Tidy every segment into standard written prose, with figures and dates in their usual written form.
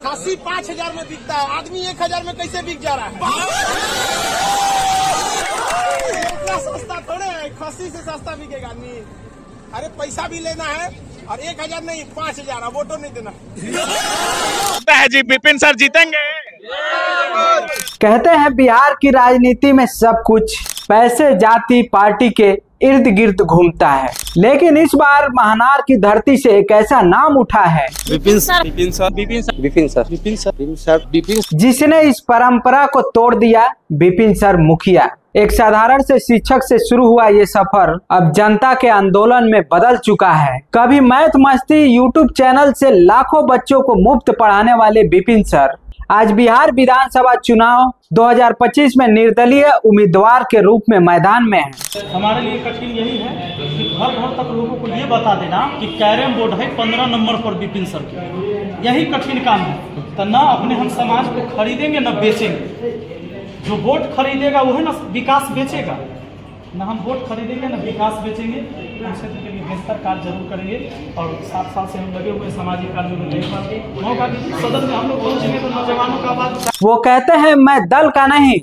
खस्सी 5,000 में बिकता है, आदमी 1,000 में कैसे बिक जा रहा है? इतना सस्ता थोड़े है, खस्सी से सस्ता बिकेगा आदमी। अरे पैसा भी लेना है और 1,000 नहीं 5,000, वोटो नहीं देना है जी। विपिन सर जीतेंगे। कहते हैं बिहार की राजनीति में सब कुछ पैसे जाति पार्टी के इर्द गिर्द घूमता है, लेकिन इस बार महानार की धरती से एक ऐसा नाम उठा है Vipin sir, Vipin sir, Vipin sir, Vipin sir, Vipin sir, Vipin sir, Vipin, जिसने इस परंपरा को तोड़ दिया। विपिन सर मुखिया। एक साधारण से शिक्षक से शुरू हुआ ये सफर अब जनता के आंदोलन में बदल चुका है। कभी मैथ मस्ती यूट्यूब चैनल से लाखों बच्चों को मुफ्त पढ़ाने वाले विपिन सर आज बिहार विधानसभा चुनाव 2025 में निर्दलीय उम्मीदवार के रूप में मैदान में है। हमारे लिए कठिन यही है कि घर घर तक लोगों को ये बता देना कि कैरम बोर्ड है 15 नंबर पर विपिन सर के। यही कठिन काम है। तो न अपने हम समाज को खरीदेंगे न बेचेंगे। जो वोट खरीदेगा वो है ना विकास बेचेगा। न हम वोट खरीदेंगे न विकास बेचेंगे। हम क्षेत्र के लिए बेहतर कार्य जरूर करेंगे और 7 साल से हम लगे हुए सामाजिक कार्यों में नहीं मौका सदन में हम लोग पहुंचेंगे तो नौजवानों का बात। वो कहते हैं मैं दल का नहीं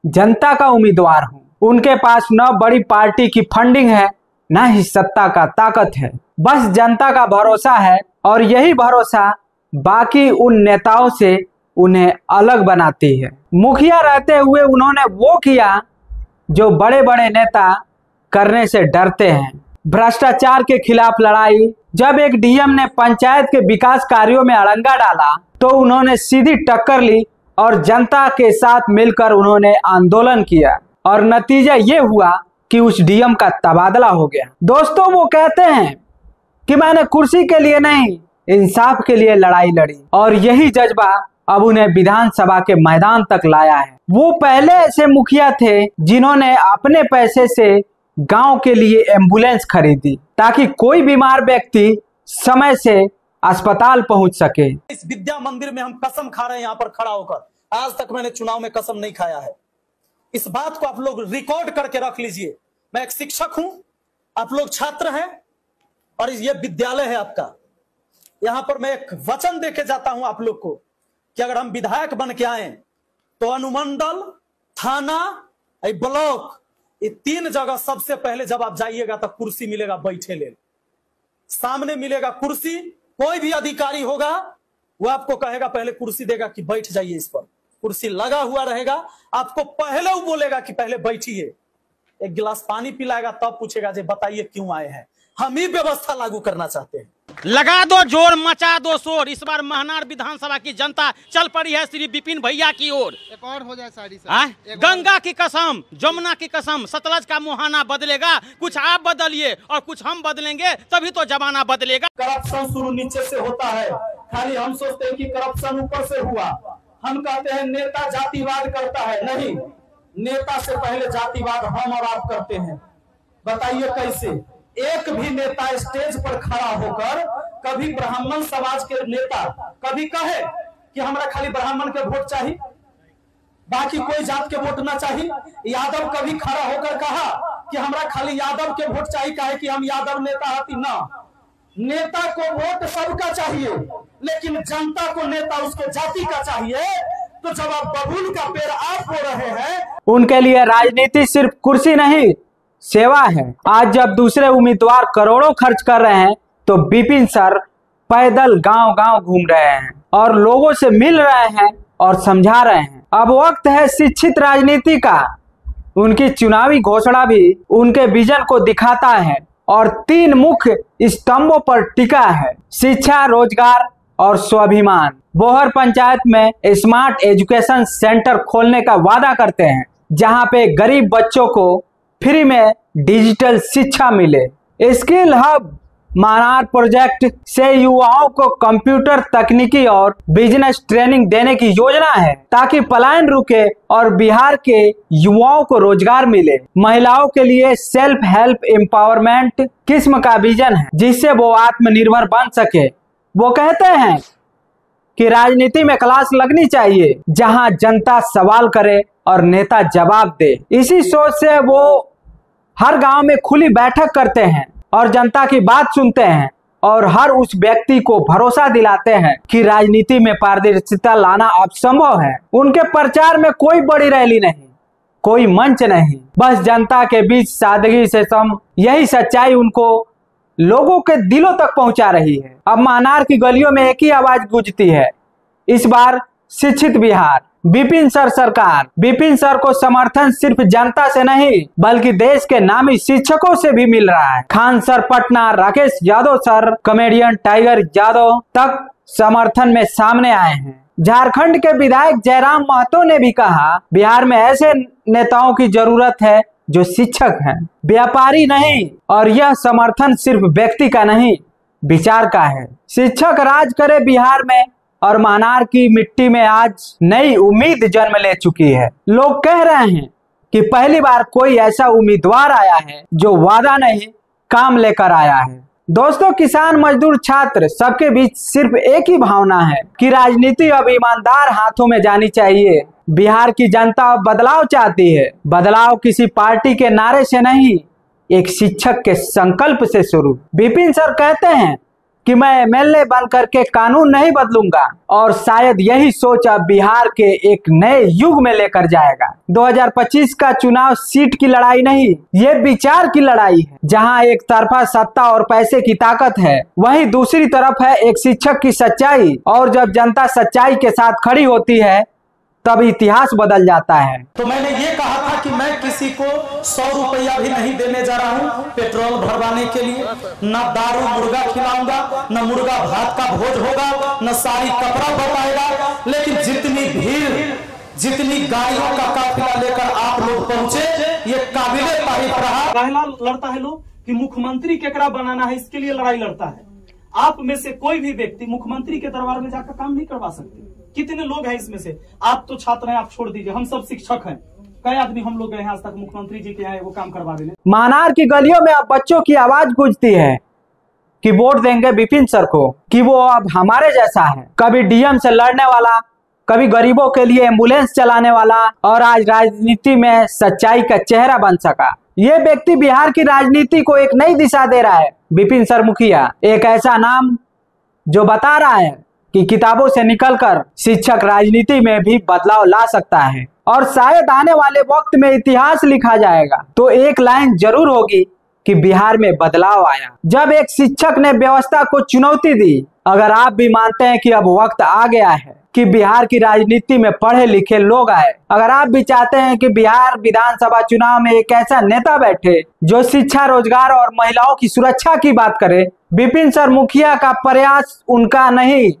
जनता का उम्मीदवार हूँ। उनके पास न बड़ी पार्टी की फंडिंग है न ही सत्ता का ताकत है, बस जनता का भरोसा है और यही भरोसा बाकी उन नेताओं से उन्हें अलग बनाती है। मुखिया रहते हुए उन्होंने वो किया जो बड़े बड़े नेता करने से डरते हैं। भ्रष्टाचार के खिलाफ लड़ाई। जब एक डीएम ने पंचायत के विकास कार्यों में अड़ंगा डाला तो उन्होंने सीधी टक्कर ली और जनता के साथ मिलकर उन्होंने आंदोलन किया और नतीजा ये हुआ कि उस डीएम का तबादला हो गया। दोस्तों वो कहते हैं कि मैंने कुर्सी के लिए नहीं इंसाफ के लिए लड़ाई लड़ी और यही जज्बा अब उन्हें विधानसभा के मैदान तक लाया है। वो पहले ऐसे मुखिया थे जिन्होंने अपने पैसे से गांव के लिए एम्बुलेंस खरीदी ताकि कोई बीमार व्यक्ति समय से अस्पताल पहुंच सके। इस विद्या मंदिर में हम कसम खा रहे हैं यहाँ पर खड़ा होकर। आज तक मैंने चुनाव में कसम नहीं खाया है। इस बात को आप लोग रिकॉर्ड करके रख लीजिए। मैं एक शिक्षक हूं, आप लोग छात्र हैं और ये विद्यालय है आपका। यहाँ पर मैं एक वचन देके जाता हूं आप लोग को कि अगर हम विधायक बन के आए तो अनुमंडल, थाना, ब्लॉक, ये 3 जगह सबसे पहले जब आप जाइएगा तो कुर्सी मिलेगा बैठे ले। सामने मिलेगा कुर्सी। कोई भी अधिकारी होगा वो आपको कहेगा पहले कुर्सी देगा कि बैठ जाइए इस पर। कुर्सी लगा हुआ रहेगा, आपको पहले वो बोलेगा कि पहले बैठिए। एक गिलास पानी पिलाएगा तब पूछेगा जे बताइए क्यों आए हैं। हम ही व्यवस्था लागू करना चाहते हैं। लगा दो जोर, मचा दो शोर। इस बार महानार विधानसभा की जनता चल पड़ी है श्री विपिन भैया की ओर। एक और हो जाए साड़ी गंगा की कसम, जमुना की कसम, सतलज का मुहाना बदलेगा। कुछ आप बदलिए और कुछ हम बदलेंगे तभी तो जमाना बदलेगा। करप्शन शुरू नीचे से होता है। खाली हम सोचते हैं कि करप्शन ऊपर से हुआ। हम कहते हैं नेता जातिवाद करता है। नहीं, नेता से पहले जातिवाद हम और आप करते हैं। बताइए कैसे? एक भी नेता स्टेज पर खड़ा होकर कभी ब्राह्मण समाज के नेता कभी कहे कि हमरा खाली ब्राह्मण के वोट चाहिए, बाकी कोई जात के वोट ना चाहिए? यादव कभी खड़ा होकर कहा कि हमरा खाली यादव के वोट चाहिए, काहे कि हम यादव नेता हती? ना, नेता को वोट सबका चाहिए, लेकिन जनता को नेता उसके जाति का चाहिए। तो जब आप बबूल का पेड़ आप हो रहे हैं, उनके लिए राजनीति सिर्फ कुर्सी नहीं सेवा है। आज जब दूसरे उम्मीदवार करोड़ों खर्च कर रहे हैं तो विपिन सर पैदल गांव गांव घूम रहे हैं और लोगों से मिल रहे हैं और समझा रहे हैं। अब वक्त है शिक्षित राजनीति का। उनकी चुनावी घोषणा भी उनके विजन को दिखाता है और 3 मुख्य स्तंभों पर टिका है: शिक्षा, रोजगार और स्वाभिमान। बोहर पंचायत में स्मार्ट एजुकेशन सेंटर खोलने का वादा करते हैं जहां पे गरीब बच्चों को फ्री में डिजिटल शिक्षा मिले। स्किल हब महानार प्रोजेक्ट से युवाओं को कंप्यूटर तकनीकी और बिजनेस ट्रेनिंग देने की योजना है ताकि पलायन रुके और बिहार के युवाओं को रोजगार मिले। महिलाओं के लिए सेल्फ हेल्प एम्पावरमेंट किस्म का विजन है जिससे वो आत्मनिर्भर बन सके। वो कहते हैं कि राजनीति में क्लास लगनी चाहिए जहां जनता सवाल करे और नेता जवाब दे। इसी सोच से वो हर गांव में खुली बैठक करते हैं और जनता की बात सुनते हैं और हर उस व्यक्ति को भरोसा दिलाते हैं कि राजनीति में पारदर्शिता लाना अब संभव है। उनके प्रचार में कोई बड़ी रैली नहीं, कोई मंच नहीं, बस जनता के बीच सादगी से सम यही सच्चाई उनको लोगों के दिलों तक पहुंचा रही है। अब महानार की गलियों में एक ही आवाज गूंजती है, इस बार शिक्षित बिहार। विपिन सर सरकार। विपिन सर को समर्थन सिर्फ जनता से नहीं बल्कि देश के नामी शिक्षकों से भी मिल रहा है। Khan sir Patna, Rakesh Yadav sir, comedian tiger Yadav तक समर्थन में सामने आए हैं। झारखंड के विधायक जयराम महतो ने भी कहा, बिहार में ऐसे नेताओं की जरूरत है जो शिक्षक हैं, व्यापारी नहीं। और यह समर्थन सिर्फ व्यक्ति का नहीं, विचार का है। शिक्षक राज करे बिहार में और महानार की मिट्टी में आज नई उम्मीद जन्म ले चुकी है। लोग कह रहे हैं कि पहली बार कोई ऐसा उम्मीदवार आया है जो वादा नहीं काम लेकर आया है। दोस्तों, किसान, मजदूर, छात्र सबके बीच सिर्फ एक ही भावना है कि राजनीति अब ईमानदार हाथों में जानी चाहिए। बिहार की जनता बदलाव चाहती है। बदलाव किसी पार्टी के नारे से नहीं, एक शिक्षक के संकल्प से शुरू। विपिन सर कहते हैं कि मैं एमएलए बन करके कानून नहीं बदलूंगा, और शायद यही सोच अब बिहार के एक नए युग में लेकर जाएगा। 2025 का चुनाव सीट की लड़ाई नहीं, ये विचार की लड़ाई है। जहां एक तरफा सत्ता और पैसे की ताकत है, वहीं दूसरी तरफ है एक शिक्षक की सच्चाई। और जब जनता सच्चाई के साथ खड़ी होती है तब इतिहास बदल जाता है। तो मैंने ये कहा था कि मैं किसी को 100 रुपया भी नहीं देने जा रहा हूं पेट्रोल भरवाने के लिए। न दारू मुर्गा खिलाऊंगा, न मुर्गा भात का भोज होगा, न साड़ी कपड़ा बताएगा। लेकिन जितनी भीड़, जितनी गाड़ियों का काफिला लेकर आप लोग पहुंचे, ये काबिले तारीफ रहा। पहला लड़ता है लोग कि मुख्यमंत्री केकरा बनाना है, इसके लिए लड़ाई लड़ता है। आप में से कोई भी व्यक्ति मुख्यमंत्री के दरबार में जाकर काम नहीं करवा सकते। कितने लोग हैं इसमें से? आप तो छात्र हैं, आप छोड़ दीजिए, हम सब शिक्षक हैं। कई आदमी हम लोग गए हैं आज तक मुख्यमंत्री जी के यहाँ वो काम करवा देने। महानार की गलियों में अब बच्चों की आवाज गूंजती है कि वोट देंगे विपिन सर को, कि वो अब हमारे जैसा है। कभी डीएम से लड़ने वाला, कभी गरीबों के लिए एम्बुलेंस चलाने वाला, और आज राजनीति में सच्चाई का चेहरा बन सका। ये व्यक्ति बिहार की राजनीति को एक नई दिशा दे रहा है। विपिन सर मुखिया, एक ऐसा नाम जो बता रहा है कि किताबों से निकलकर शिक्षक राजनीति में भी बदलाव ला सकता है। और शायद आने वाले वक्त में इतिहास लिखा जाएगा तो एक लाइन जरूर होगी कि बिहार में बदलाव आया जब एक शिक्षक ने व्यवस्था को चुनौती दी। अगर आप भी मानते हैं कि अब वक्त आ गया है कि बिहार की राजनीति में पढ़े लिखे लोग आए, अगर आप भी चाहते हैं कि बिहार विधानसभा चुनाव में एक ऐसा नेता बैठे जो शिक्षा, रोजगार और महिलाओं की सुरक्षा की बात करे, विपिन सर मुखिया का प्रयास उनका नहीं,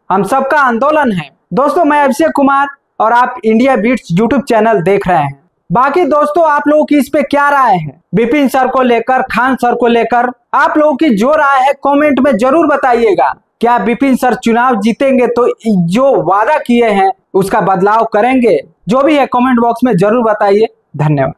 हम सबका आंदोलन है। दोस्तों, मैं अभिषेक कुमार और आप इंडिया बीट्स यूट्यूब चैनल देख रहे हैं। बाकी दोस्तों, आप लोगों की इस पे क्या राय है? विपिन सर को लेकर, खान सर को लेकर आप लोगों की जो राय है कमेंट में जरूर बताइएगा। क्या विपिन सर चुनाव जीतेंगे तो जो वादा किए हैं उसका बदलाव करेंगे? जो भी है कमेंट बॉक्स में जरूर बताइए। धन्यवाद।